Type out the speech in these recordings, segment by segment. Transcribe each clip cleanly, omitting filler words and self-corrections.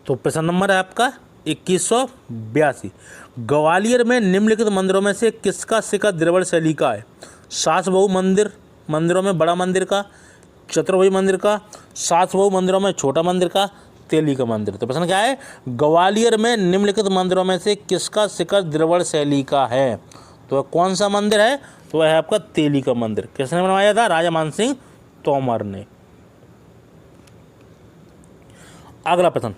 तो प्रश्न नंबर है आपका 2182। ग्वालियर में निम्नलिखित मंदिरों में से किसका शिखर द्रविड़ शैली का है? सास बहू मंदिरों में बड़ा मंदिर का, चतुर्भुज मंदिर का, सास बहू मंदिरों में छोटा मंदिर का, तेली का मंदिर। तो प्रश्न क्या है? ग्वालियर में निम्नलिखित मंदिरों में से किसका शिखर द्रविड़ शैली का है? तो कौन सा मंदिर है? तो वह है आपका तेली का मंदिर। किसने बनवाया था? राजा मानसिंह तोमर ने। अगला प्रश्न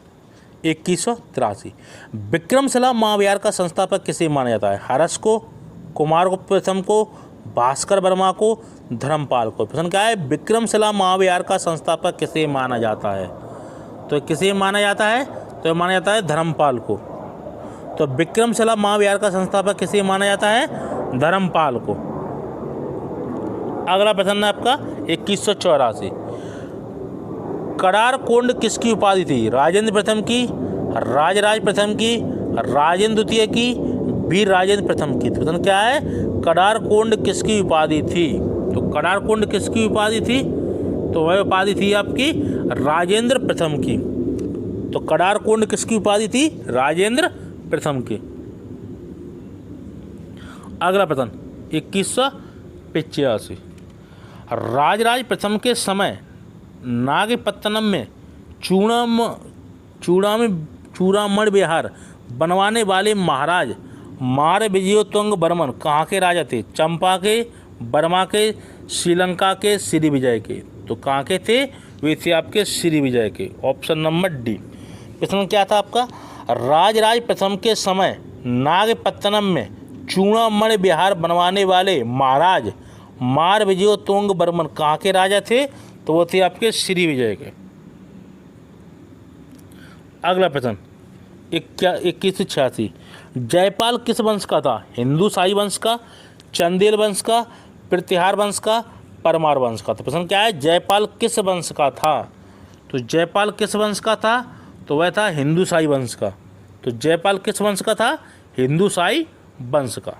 2183। विक्रमशिला महाविहार का संस्थापक किसे माना जाता है? हर्ष को, कुमारगुप्त प्रथम को, भास्कर वर्मा को, धर्मपाल को। प्रश्न क्या है? विक्रमशिला महाविहार का संस्थापक किसे माना जाता है? तो किसे माना जाता है? तो माना जाता है धर्मपाल को। तो विक्रमशिला महाविहार का संस्थापक किसे माना जाता है? धर्मपाल को। अगला प्रश्न है आपका 2184। कड़ार कोंड किसकी उपाधि थी? राजेंद्र प्रथम की, राजराज प्रथम की, राजेंद्र द्वितीय की, वीर राजेंद्र प्रथम की। प्रश्न क्या है? कड़ार कोंड किसकी उपाधि थी? तो कड़ार कोंड किसकी उपाधि थी? तो वह उपाधि थी आपकी राजेंद्र प्रथम की। तो कड़ार कोंड किसकी उपाधि थी? राजेंद्र प्रथम की। अगला प्रश्न 2185। राजराज प्रथम के समय नागपत्तनम में चूड़ामण विहार बनवाने वाले महाराज मार विजयोत्तुंग वर्मन कहाँ के राजा थे? चंपा के, बर्मा के, श्रीलंका के, श्री विजय के। तो कहाँ के थे? वे थे आपके श्री विजय के। Option number D. प्रश्न क्या था आपका? राजराज प्रथम के समय नागपत्तनम में चूड़ामण विहार बनवाने वाले महाराज मार विजयोत्तुंग वर्मन कहाँ के राजा थे? तो वो थे आपके श्री विजय के। अगला प्रश्न 2186। जयपाल किस वंश का था? हिंदू शाही वंश का, चंदेल वंश का, प्रतिहार वंश का, परमार वंश का। तो प्रश्न क्या है? जयपाल किस वंश का था? तो जयपाल किस वंश का था? तो वह था हिंदू शाही वंश का। तो जयपाल किस वंश का था? हिंदू शाही वंश का।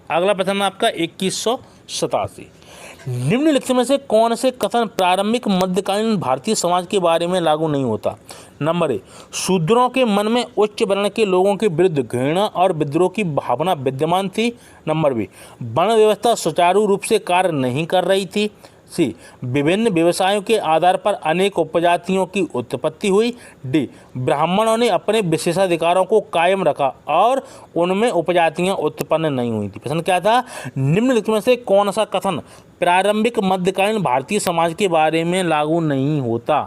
अगला प्रश्न आपका 2187। निम्नलिखित में से कौन से कथन प्रारंभिक मध्यकालीन भारतीय समाज के बारे में लागू नहीं होता? नंबर 1, शूद्रों के मन में उच्च वर्ण के लोगों के विरुद्ध घृणा और विद्रोह की भावना विद्यमान थी। नंबर बी, वर्ण व्यवस्था सुचारू रूप से कार्य नहीं कर रही थी। सी, विभिन्न व्यवसायों के आधार पर अनेक उपजातियों की उत्पत्ति हुई। डी, ब्राह्मणों ने अपने विशेषाधिकारों को कायम रखा और उनमें उपजातियां उत्पन्न नहीं हुई थी। प्रश्न क्या था? निम्नलिखित में से कौन सा कथन प्रारंभिक मध्यकालीन भारतीय समाज के बारे में लागू नहीं होता?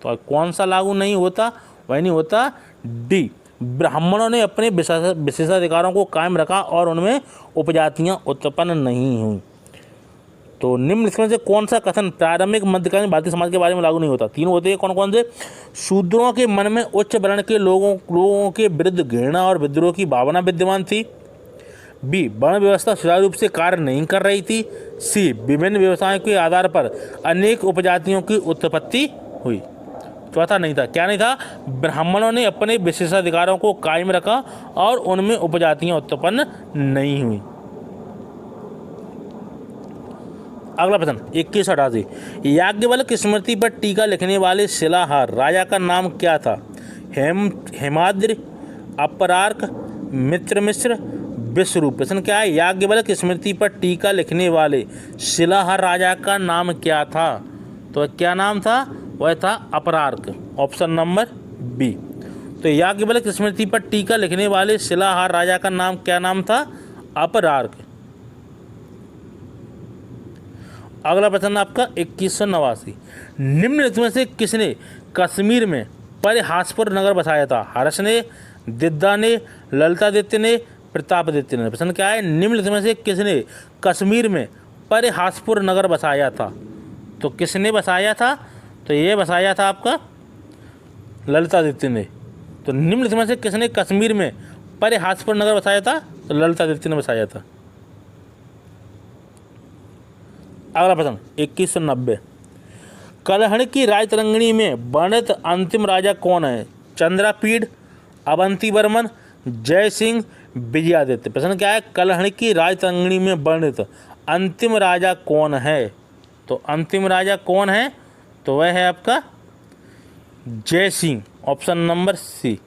तो कौन सा लागू नहीं होता? वह नहीं होता डी, ब्राह्मणों ने अपने विशेषाधिकारों को कायम रखा और उनमें उपजातियां उत्पन्न नहीं हुई। तो निम्नलिखित में से कौन सा कथन प्रारंभिक मध्यकालीन भारतीय समाज के बारे में लागू नहीं होता? तीन होते हैं, कौन कौन से? शूद्रों के मन में उच्च वर्ण के लोगों के विरुद्ध घृणा और विद्रोह की भावना विद्यमान थी। बी, वर्ण व्यवस्था सुचारू रूप से कार्य नहीं कर रही थी। सी, विभिन्न व्यवसायों के आधार पर अनेक उपजातियों की उत्पत्ति हुई। चौथा नहीं था, क्या नहीं था? ब्राह्मणों ने अपने विशेषाधिकारों को कायम रखा और उनमें उपजातियां उत्पन्न नहीं हुई। अगला प्रश्न 2188। याज्ञवल्क्य स्मृति पर टीका लिखने वाले शिलाहार राजा का नाम क्या था? हेमाद्रि, अपरार्क, मित्रमिश्र, विश्वरूप। प्रश्न क्या है? याज्ञवल्क्य स्मृति पर टीका लिखने वाले शिलाहार राजा का नाम क्या था? तो क्या नाम था? वह था अपरार्क। Option number B. तो याज्ञवल्क्य स्मृति पर टीका लिखने वाले शिलाहार राजा का नाम क्या नाम था? अपरार्क। अगला प्रश्न आपका 2189। निम्नलिखित में से किसने कश्मीर में परिहासपुर नगर बसाया था? हर्ष ने, दिद्दा ने, ललितादित्य ने, प्रतापदित्य ने। प्रश्न क्या है? निम्नलिखित में से किसने कश्मीर में परिहासपुर नगर बसाया था? तो किसने बसाया था? तो ये बसाया था आपका ललितादित्य ने। तो निम्नलिखित में से किसने कश्मीर में परिहासपुर नगर बसाया था? तो ललितादित्य ने बसाया था। अगला प्रश्न 2190। कलहण की राजतरंगिणी में वर्णित अंतिम राजा कौन है? चंद्रापीड, अवंती वर्मन, जय सिंह, विजयादित्य। प्रश्न क्या है? कलहण की राजतरंगिणी में वर्णित अंतिम राजा कौन है? तो अंतिम राजा कौन है? तो वह है आपका जय सिंह, ऑप्शन नंबर सी।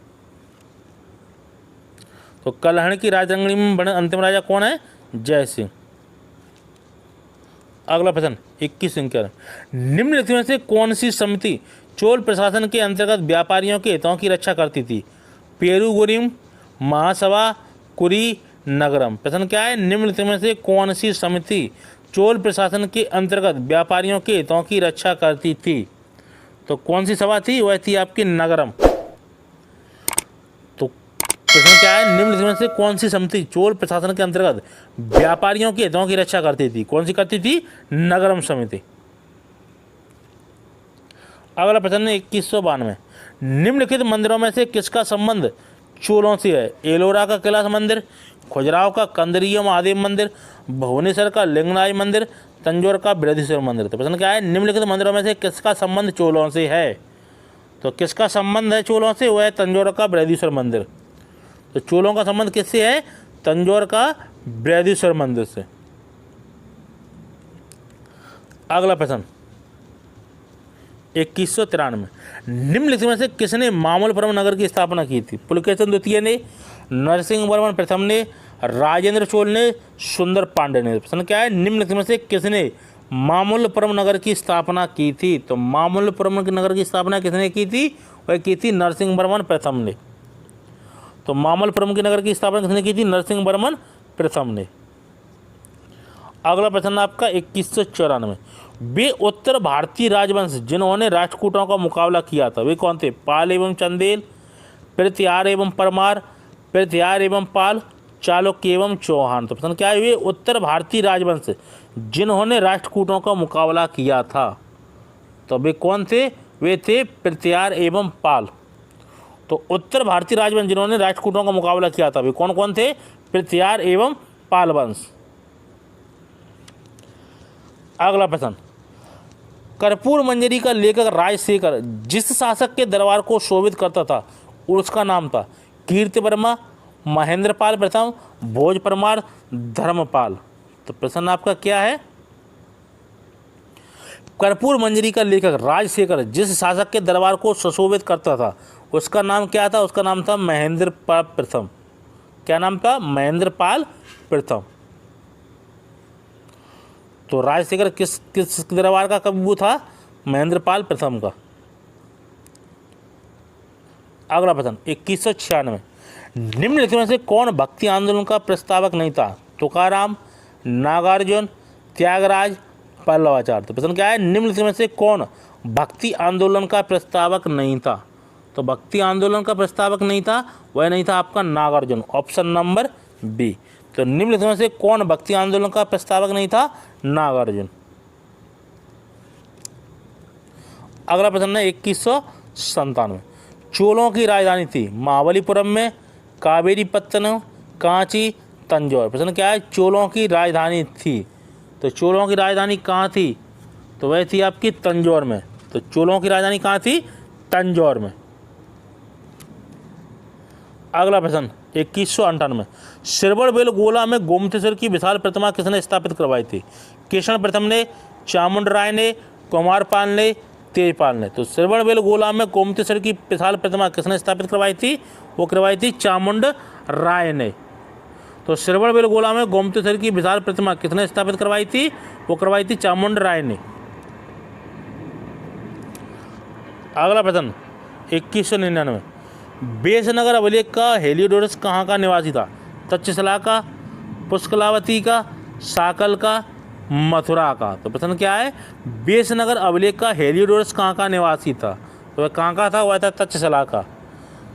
तो कल्हण की राजरंगनी में बने अंतिम राजा कौन है? जय सिंह। अगला प्रश्न 21 संख्या, निम्नलिखित में से कौन सी समिति चोल प्रशासन के अंतर्गत व्यापारियों के हितों की रक्षा करती थी? पेरुगुरिम, महासभा, कुरी, नगरम। प्रश्न क्या है? निम्नलिखित में से कौन सी समिति चोल प्रशासन के अंतर्गत व्यापारियों के हितों की रक्षा करती थी? तो कौन सी सभा थी? वह थी आपकी नगरम। तो प्रश्न क्या है? निम्नलिखित में से कौन सी समिति चोल प्रशासन के अंतर्गत व्यापारियों के हितों की रक्षा करती थी? कौन सी करती थी? नगरम समिति। अगला प्रश्न है 2192, निम्नलिखित मंदिरों में से किसका संबंध चोलों से है? एलोरा का कैलाश मंदिर, खजुराहो का कंदरिया महादेव मंदिर, भुवनेश्वर का लिंगनाई मंदिर, तंजौर का बृहदीश्वर मंदिर। तो प्रश्न क्या है? निम्नलिखित मंदिरों में से किसका संबंध चोलों से है? तो किसका संबंध है चोलों से? वह है तंजौर का बृहदीश्वर मंदिर। तो चोलों का संबंध किससे है? तंजौर का बृहदीश्वर मंदिर से। अगला प्रश्न 2193, निम्नलिखित में से किसने मामल्लपुरम नगर की स्थापना की थी? पुलकेशिन द्वितीय ने, नरसिंह वर्मन प्रथम ने, राजेंद्र चोल ने, सुंदर पांडे ने। प्रश्न क्या है? निम्नलिखित में से किसने मामल्लपुरम नगर की स्थापना की थी? तो मामल्लपुरम नगर की स्थापना किसने की थी? वह की थी नरसिंह वर्मन प्रथम ने। तो मामल्लपुरम की नगर की स्थापना किसने की थी? नरसिंह वर्मन प्रथम ने। अगला प्रश्न आपका 2194, वे उत्तर भारतीय राजवंश जिन्होंने राष्ट्रकूटों का मुकाबला किया था वे कौन थे? पाल एवं चंदेल, प्रत्यार एवं परमार, प्रत्यार एवं पाल, चालुक्य एवं चौहान। तो प्रश्न क्या है? वे उत्तर भारतीय राजवंश जिन्होंने राष्ट्रकूटों का मुकाबला किया था, तो वे कौन थे? वे थे प्रत्यार एवं पाल। तो उत्तर भारतीय राजवंश जिन्होंने राष्ट्रकूटों का मुकाबला किया था वे कौन कौन थे? प्रत्यार एवं पाल वंश। अगला प्रश्न, कर्पूर मंजरी का लेखक राजशेखर जिस शासक के दरबार को शोभित करता था उसका नाम था? कीर्ति वर्मा, महेंद्र पाल प्रथम, भोज परमार, धर्मपाल। तो प्रश्न आपका क्या है? कर्पूर मंजरी का लेखक राजशेखर जिस शासक के दरबार को सुशोभित करता था उसका नाम क्या था? उसका नाम था महेंद्र पाल प्रथम। क्या नाम था? महेंद्र पाल प्रथम। तो राजशेखर किस किस दरबार का कवि था? महेंद्र पाल प्रथम का। अगला प्रश्न 2196, निम्नलिखित में से कौन भक्ति आंदोलन का प्रस्तावक नहीं था? तुकाराम, नागार्जुन, त्यागराज, पल्लवाचार्य। तो प्रश्न क्या है? निम्नलिखित में से कौन भक्ति आंदोलन का प्रस्तावक नहीं था? तो भक्ति आंदोलन का प्रस्तावक नहीं था, वह नहीं था आपका नागार्जुन, ऑप्शन नंबर बी। तो निम्नलिखित में से कौन भक्ति आंदोलन का प्रस्तावक नहीं था? नागार्जुन। अगला प्रश्न है 2197, चोलों की राजधानी थी महाबलीपुरम में, कावेरीपत्तनम, कांची, तंजौर। प्रश्न क्या है? चोलों की राजधानी थी। तो चोलों की राजधानी कहाँ थी? तो वह थी आपकी तंजौर में। तो चोलों की राजधानी कहाँ थी? तंजौर में। अगला प्रश्न 2198, श्रवणबेलगोला में गोमतेश्वर की विशाल प्रतिमा किसने स्थापित करवाई थी? कृष्ण प्रथम ने, चामुंड राय ने, कुमारपाल ने, तेजपाल ने। तो श्रवणबेलगोला में गोमतेश्वर की विशाल प्रतिमा किसने स्थापित करवाई थी? वो करवाई थी चामुंड राय ने। तो श्रवणबेलगोला में गोमतेश्वर की विशाल प्रतिमा किसने स्थापित करवाई थी? वो करवाई थी चामुंड राय ने। अगला प्रश्न 2199, बेसनगर अभिलेख का हेलियोडोरस कहाँ का निवासी था? तक्षशिला का, पुष्कलावती का, साकल का, मथुरा का। तो प्रश्न क्या है? बेसनगर अभिलेख का हेलियोडोरस कहाँ का निवासी था? तो वह कहाँ का था? वह था तक्षशिला का।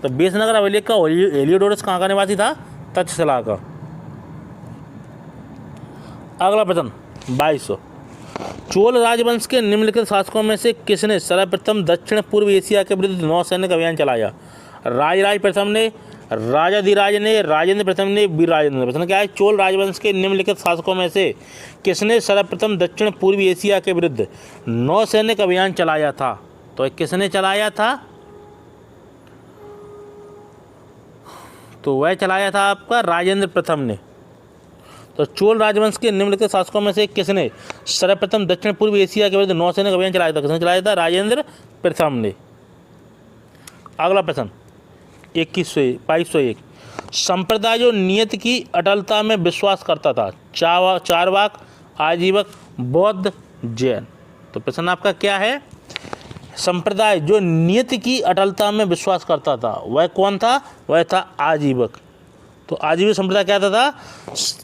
तो बेसनगर अभिलेख का हेलियोडोरस कहाँ का निवासी था? तक्षशिला का। अगला प्रश्न 2200, चोल राजवंश के निम्नलिखित शासकों में से किसने सर्वप्रथम दक्षिण पूर्व एशिया के विरुद्ध नौसैनिक अभियान चलाया? राजराज प्रथम ने, राजाधिराज ने, राजेंद्र प्रथम ने, वीरराजेंद्र। प्रश्न क्या है? चोल राजवंश के निम्नलिखित शासकों में से किसने सर्वप्रथम दक्षिण पूर्वी एशिया के विरुद्ध नौसैनिक अभियान चलाया था? तो किसने चलाया था? तो वह चलाया था आपका राजेंद्र प्रथम ने। तो चोल राजवंश के निम्नलिखित शासकों में से किसने सर्वप्रथम दक्षिण पूर्वी एशिया के विरुद्ध नौसैनिक अभियान चलाया था? किसने चलाया था? राजेंद्र प्रथम ने। अगला प्रश्न 2201, संप्रदाय जो नियति की अटलता में विश्वास करता था, चारवाक, आजीवक, बौद्ध, जैन। तो प्रश्न आपका क्या है? संप्रदाय जो नियति की अटलता में विश्वास करता था वह कौन था? वह था आजीवक। तो आजीवक संप्रदाय क्या था?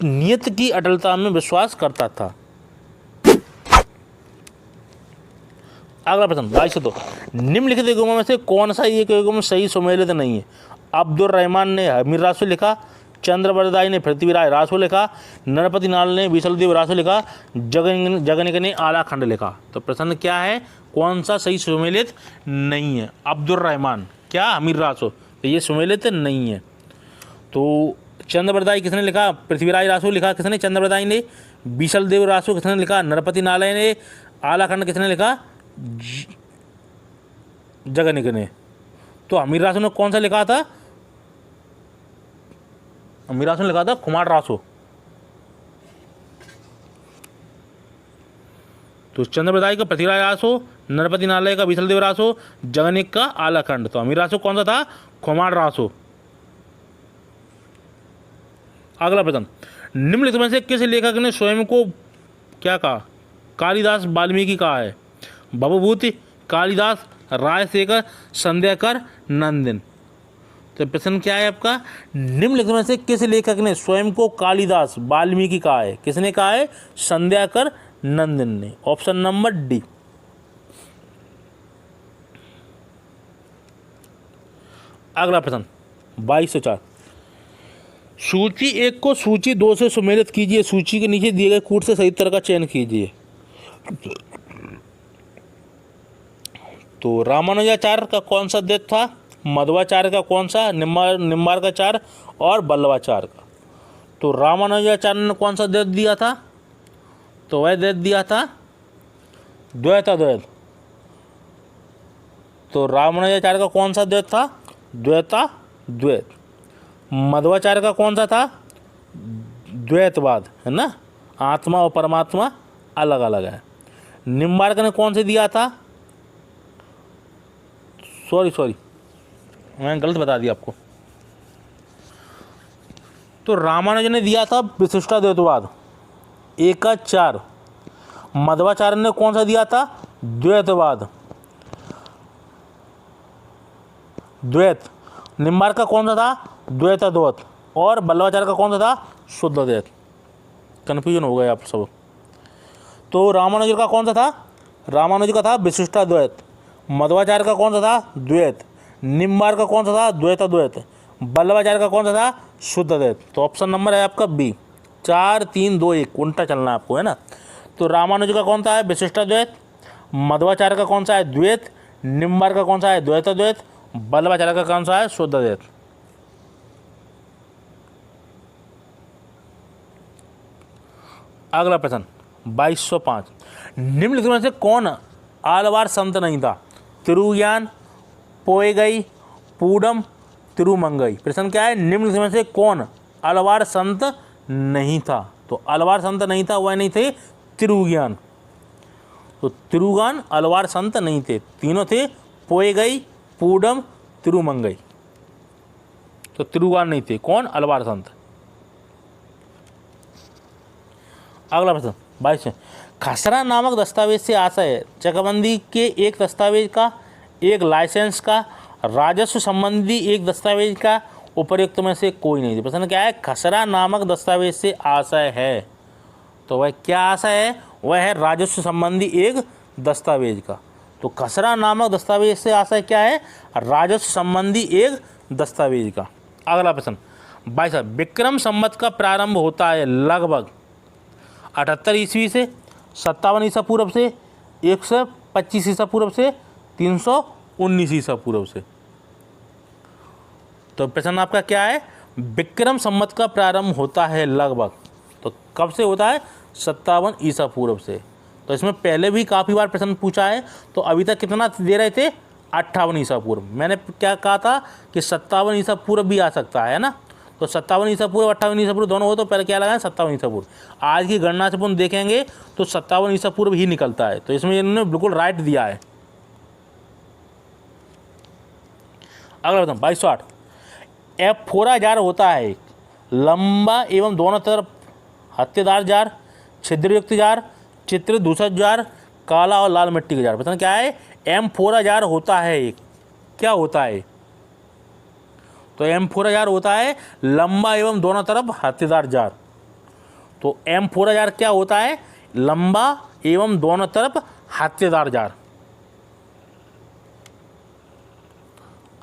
नियत की अटलता में विश्वास करता था। अगला प्रश्न 2202, निम्नलिखित युगमों में से कौन सा एक युग्म सही सुमेलित नहीं है? अब्दुल रहमान ने हमीर रासो लिखा, चंद्रवरदाई ने पृथ्वीराज रासो लिखा, नरपति नाल ने विशलदेव रासो लिखा, जगनिक ने आला खंड लिखा। तो प्रश्न क्या है? कौन सा सही सुमेलित नहीं है? अब्दुल रहमान, क्या हमीर रासो, तो ये सुमेलित नहीं है। तो चंद्रवरदाई किसने लिखा? पृथ्वीराज रासो लिखा किसने? चंद्रवरदाई ने। विशलदेव रासो किसने लिखा? नरपति नालय ने। आला खंड किसने लिखा? जगनिक ने। तो हमीर रासो ने कौन सा लिखा था? हमीर रासो ने लिखा था खुमार रासो। तो चंद्रवरदाई का पृथ्वीराज रासो, नरपति नालय का विशलदेव रासो, जगनिक का आला खंड। तो हमीर रासो कौन सा था? खुमार रासो। अगला प्रश्न, निम्नलिखित में से किस लेखक ने स्वयं को क्या कहा? कालिदास, वाल्मीकि कहा है? भवभूति, कालिदास, राजशेखर, संध्याकर, नंदन। तो प्रश्न क्या है आपका? निम्नलिखित में से किस लेखक ने स्वयं को कालिदास, वाल्मीकि कहा है? किसने कहा है? संध्याकर, नंदन ने। Option number D. अगला प्रश्न 2204, सूची 1 को सूची 2 से सुमेलित कीजिए। सूची के नीचे दिए गए कूट से सही उत्तर का चयन कीजिए। तो रामानुजाचार्य का कौन सा द्वैत था? मध्वाचार्य का कौन सा? निम्बार्काचार्य और बल्लभाचार्य का। तो रामानुजाचार्य ने कौन सा द्वैत दिया था? तो वह द्वैत दिया था द्वैताद्वैत। तो रामानुजाचार्य का कौन सा द्वैत था? द्वैताद्वैत। मध्वाचार्य का कौन सा था? द्वैतवाद, है ना, आत्मा और परमात्मा अलग अलग है। निम्बार्क ने कौन से दिया था? सॉरी मैंने गलत बता दिया आपको। तो रामानुजन ने दिया था विशिष्टाद्वैतवाद 1 का 4। मध्वाचार्य ने कौन सा दिया था? द्वैतवाद, द्वैत। निम्बार्क का कौन सा था? द्वैताद्वैत। और बल्लभाचार्य का कौन सा था? शुद्ध अद्वैत। कन्फ्यूजन हो गया आप सब। तो रामानुज का कौन सा था? रामानुज का था विशिष्टाद्वैत। मध्वाचार्य का कौन सा था? द्वैत। निम्बार्क का कौन सा था? द्वैताद्वैत। बल्लभाचार्य का कौन सा था? शुद्ध अद्वैत। तो ऑप्शन नंबर है आपका बी। 4 3 2 1 उल्टा चलना है आपको, है ना। तो रामानुज का कौन सा है? विशिष्टाद्वैत। मध्वाचार्य का कौन सा है? द्वैत। निम्बार्क का कौन सा है? द्वैताद्वैत। बल्लभाचार्य का कौन सा है? शुद्ध अद्वैत। अगला प्रश्न 2205, निम्नलिखित में से कौन आलवार संत नहीं था? तिरुज्ञान, पोएगई, पूडम, तिरुमंगई। प्रश्न क्या है? निम्नलिखित में से कौन आलवार संत नहीं था? तो आलवार संत नहीं था, वह नहीं थे तिरुज्ञान। तो तिरुज्ञान आलवार संत नहीं थे। तीनों थे पोएगई, पूडम, तिरुमंगई। तो तिरुज्ञान नहीं थे। कौन? आलवार संत। अगला प्रश्न 22, खसरा नामक दस्तावेज से आशय है चकबंदी के एक दस्तावेज का, एक लाइसेंस का, राजस्व संबंधी एक दस्तावेज का, उपर्युक्त में से कोई नहीं। प्रश्न क्या है? खसरा नामक दस्तावेज से आशय है। तो वह क्या आशय है? वह है राजस्व संबंधी एक दस्तावेज का। तो खसरा नामक दस्तावेज से आशय क्या है? राजस्व संबंधी एक दस्तावेज का। अगला प्रश्न 22, विक्रम संवत का प्रारंभ होता है लगभग 78 ईस्वी से, 57 ईसा पूर्व से, 125 ईसा पूर्व से, 319 ईसा पूर्व से। तो प्रश्न आपका क्या है? विक्रम संवत का प्रारंभ होता है लगभग, तो कब से होता है? 57 ईसा पूर्व से। तो इसमें पहले भी काफ़ी बार प्रश्न पूछा है। तो अभी तक कितना दे रहे थे? 58 ईसा पूर्व। मैंने क्या कहा था कि 57 ईसा पूर्व भी आ सकता है ना। तो 57 ईसा पूर्व, 58 ईसा पूर्व दोनों हो, तो पहले क्या लगाएं? 57 ईसा पूर्व। आज की गणना से अपन देखेंगे तो 57 ईसा पूर्व ही निकलता है। तो इसमें इन्होंने बिल्कुल राइट दिया है। अगला प्रश्न 2208, एफोरा जार होता है लंबा एवं दोनों तरफ हत्तेदार जार, छिद्रयुक्त जार, चित्र दूषित जार, काला और लाल मिट्टी का जार। प्रश्न क्या है? एम्फोरा जार होता है एक, क्या होता है? तो एम्फोरा जार होता है लंबा एवं दोनों तरफ हत्तेदार जार। तो एम्फोरा जार क्या होता है? लंबा एवं दोनों तरफ हत्तेदार जार।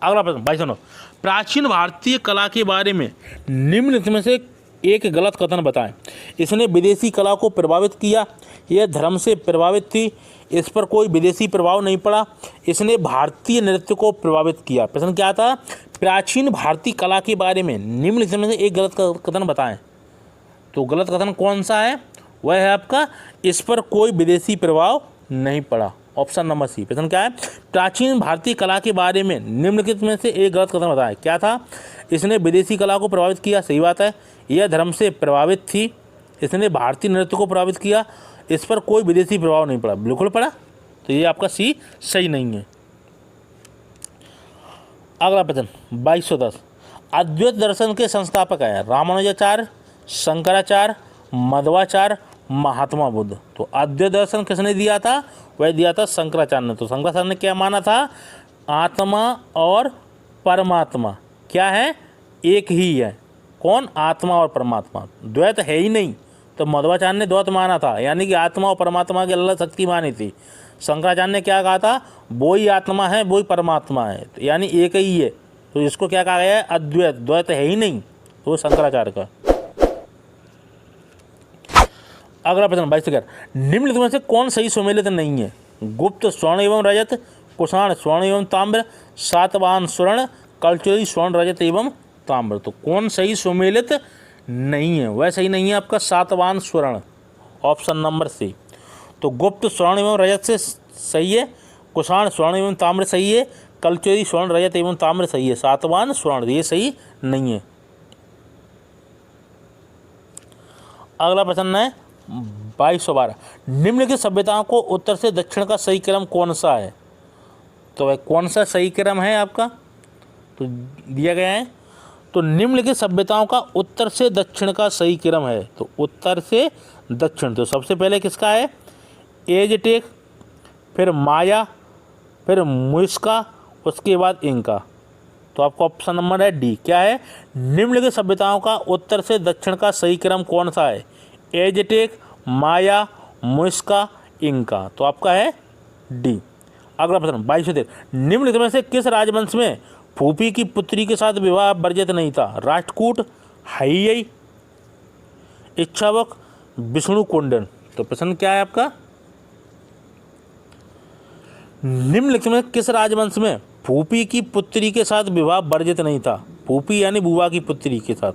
अगला प्रश्न 2209, प्राचीन भारतीय कला के बारे में निम्नलिखित में से एक गलत कथन बताएं। इसने विदेशी कला को प्रभावित किया, यह धर्म से प्रभावित थी, इस पर कोई विदेशी प्रभाव नहीं पड़ा, इसने भारतीय नृत्य को प्रभावित किया। प्रश्न क्या था? प्राचीन भारतीय कला के बारे में निम्नलिखित में से एक गलत कथन बताएं। तो गलत कथन कौन सा है? वह है आपका इस पर कोई विदेशी प्रभाव नहीं पड़ा, ऑप्शन नंबर सी। प्रश्न क्या है? प्राचीन भारतीय कला के बारे में निम्नलिखित में से एक गलत कथन बताएं। क्या था? इसने विदेशी कला को प्रभावित किया, सही बात है। यह धर्म से प्रभावित थी, इसने भारतीय नृत्य को प्रभावित किया, इस पर कोई विदेशी प्रभाव नहीं पड़ा, बिल्कुल पड़ा। तो ये आपका सी सही नहीं है। अगला प्रश्न 2210, अद्वैत दर्शन के संस्थापक है रामानुजाचार्य, शंकराचार्य, मध्वाचार्य, महात्मा बुद्ध। तो अद्वैत दर्शन किसने दिया था? वह दिया था शंकराचार्य ने। तो शंकराचार्य ने क्या माना था? आत्मा और परमात्मा क्या है? एक ही है। कौन? आत्मा और परमात्मा, द्वैत है ही नहीं। तो मध्वाचार्य ने द्वैत माना था, यानी कि आत्मा और परमात्मा की अलग शक्ति मानी थी। शंकराचार्य ने क्या कहा था? वो ही आत्मा है, वो ही परमात्मा है, तो यानी एक ही है। तो इसको क्या कहा गया है? अद्वैत, द्वैत है ही नहीं। तो शंकराचार्य का। अगला प्रश्न 2211, निम्नलिखित में से कौन सही सुमेलित नहीं है? गुप्त स्वर्ण एवं रजत, कुषाण स्वर्ण एवं ताम्र, सातवाहन स्वर्ण, कलचुरी स्वर्ण रजत एवं ताम्र। तो कौन सही सुमेलित नहीं है? वह सही नहीं है आपका सातवाहन स्वर्ण, ऑप्शन नंबर सी। तो गुप्त स्वर्ण एवं रजत से सही है, कुषाण स्वर्ण एवं ताम्र सही है, कलचुरी स्वर्ण रजत एवं ताम्र सही है, सातवाहन स्वर्ण ये सही नहीं है। अगला प्रश्न है 2212, निम्नलिखित सभ्यताओं को उत्तर से दक्षिण का सही क्रम कौन सा है? तो वह कौन सा सही क्रम है आपका? तो दिया गया है। तो निम्नलिखित सभ्यताओं का उत्तर से दक्षिण का सही क्रम है। तो उत्तर से दक्षिण, तो सबसे पहले किसका है? एजटेक, फिर माया, फिर मुइस्का, उसके बाद इंका। तो आपका ऑप्शन नंबर है डी। क्या है? निम्नलिखित सभ्यताओं का उत्तर से दक्षिण का सही क्रम कौन सा है? एजटेक, माया, मुइस्का, इंका। तो आपका है डी। अगला प्रश्न 2213, निम्नलिखित में से किस राजवंश में फूफी की पुत्री के साथ विवाह वर्जित नहीं था? राष्ट्रकूट, हाइयई, इच्छावक, विष्णुकुंडन। तो प्रश्न क्या है आपका? निम्नलिखित में किस राजवंश में फूफी की पुत्री के साथ विवाह वर्जित नहीं था? फूफी यानी बुआ की पुत्री के साथ।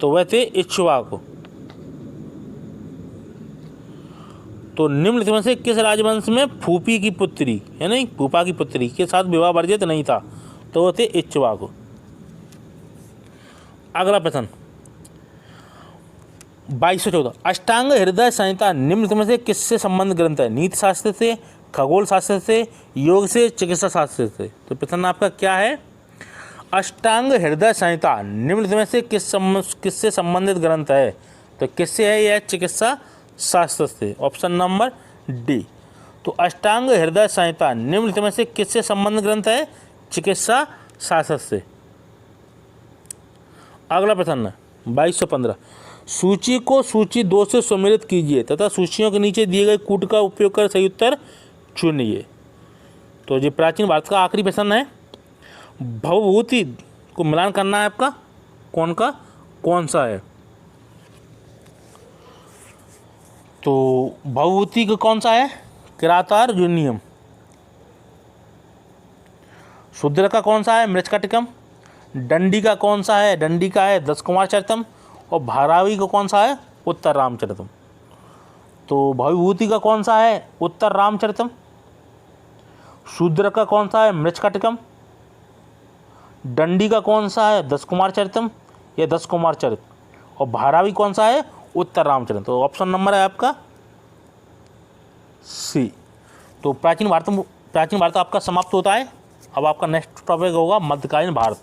तो वह थे इक्ष्वाकु। तो निम्नलिखित में से किस राजवंश में फूफी की पुत्री यानी फूफा की पुत्री के साथ विवाह वर्जित नहीं था? तो वो थे इक्ष्वाकु। अगला प्रश्न 2214, अष्टांग हृदय संहिता निम्नलिखित में से किससे संबंध ग्रंथ है? नीति शास्त्र से, खगोल शास्त्र से, योग से, चिकित्सा शास्त्र से। तो प्रश्न आपका क्या है? अष्टांग हृदय संहिता निम्नलिखित में से किससे संबंधित ग्रंथ है? तो किससे है यह? चिकित्सा शास्त्र से, ऑप्शन नंबर डी। तो अष्टांग हृदय संहिता निम्नलिखित में से किससे संबंधित ग्रंथ है? चिकित्सा शास्त्र से। अगला प्रश्न 2215, सूची को सूची 2 से सम्मिलित कीजिए तथा सूचियों के नीचे दिए गए कूट का उपयोग कर सही उत्तर चुनिए। तो ये प्राचीन भारत का आखिरी प्रश्न है। भवभूति को मिलान करना है आपका, कौन का कौन सा है? तो भवभूति का कौन सा है? किरातार जूनियम। शूद्र का कौन सा है? मृच्छकटिकम। दंडी का कौन सा है? दंडी का है 10 कुमार चरितम। और भारावी का कौन सा है? उत्तर रामचरितम। तो भवभूति का कौन सा है? उत्तर रामचरितम। शूद्र का कौन सा है? मृच्छकटिकम। दंडी का कौन सा है? 10 कुमार चरितम या 10 कुमार चरित। और भारावी कौन सा है? उत्तर रामचरितम। तो ऑप्शन नंबर है आपका सी। तो प्राचीन भारत आपका समाप्त होता है। अब आपका नेक्स्ट टॉपिक होगा मध्यकालीन भारत।